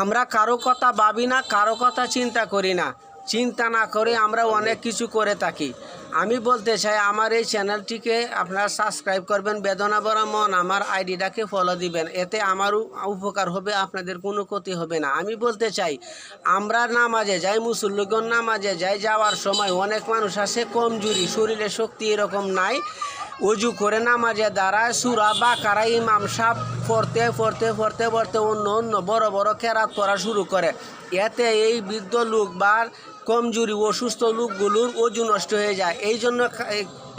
আমরা কারো কথা ভাবি না, কারো কথা চিন্তা করি না, চিন্তা না করে আমরা অনেক কিছু করে থাকি। আমি বলতে চাই আমার এই চ্যানেলটিকে আপনারা সাবস্ক্রাইব করবেন, বেদনা ভরা মন আমার আইডিটাকে ফলো দিবেন, এতে আমারও উপকার হবে, আপনাদের কোনো ক্ষতি হবে না। আমি বলতে চাই আমরা নামাজে যাই, মুসল্লিগণ নামাজে যাই, যাওয়ার সময় অনেক মানুষ আছে কমজোরি, শরীরে শক্তি এরকম নাই, অজু করে নামাজে দাঁড়ায় সূরা বাকারা ইমাম সাহেব পড়তে পড়তে পড়তে পড়তে অন্য অন্য বড় বড় কেরাত পড়া শুরু করে। এতে এই বৃদ্ধ লোক বা কমজোরি অসুস্থ লোকগুলোর অজু নষ্ট হয়ে যায়।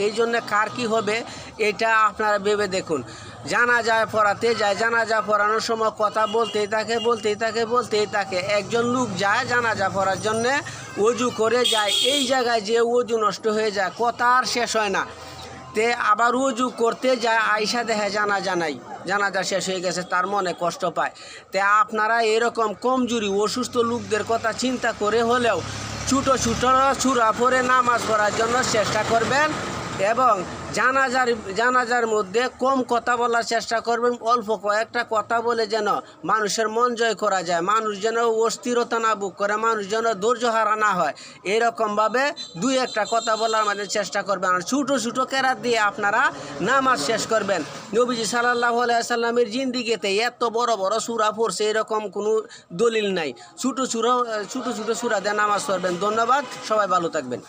এই জন্য কার কী হবে এটা আপনারা ভেবে দেখুন। জানাজা পড়াতে যায়, জানাজা পড়ানোর সময় কথা বলতেই থাকে। একজন লোক যায় জানাজা পড়ার জন্যে, অজু করে যায়, এই জায়গায় যে অজু নষ্ট হয়ে যায়, কথা আর শেষ হয় না। তে আবার উজু করতে যায়, আয়সা দেখে জানাজা শেষ হয়ে গেছে, তার মনে কষ্ট পায়। তে আপনারা এরকম কমজোরি অসুস্থ লোকদের কথা চিন্তা করে হলেও ছোটো সূরা পড়ে নামাজ পড়ার জন্য চেষ্টা করবেন এবং জানাজার মধ্যে কম কথা বলার চেষ্টা করবেন। অল্প কয়েকটা কথা বলে যেন মানুষের মন জয় করা যায়, মানুষ যেন অস্থিরতা না ভোগ করে, মানুষ যেন ধৈর্য হারা না হয়, এরকমভাবে দুই একটা কথা বলার মানে চেষ্টা করবেন। আর ছোটো কেরাত দিয়ে আপনারা নামাজ শেষ করবেন। নবীজি সাল্লাল্লাহু আলাইহি সাল্লামের জিন্দিগিতে এত বড় বড় সূরা পড়ছে এরকম কোনো দলিল নাই। ছোটো সূরা দিয়ে নামাজ পড়বেন। ধন্যবাদ, সবাই ভালো থাকবেন।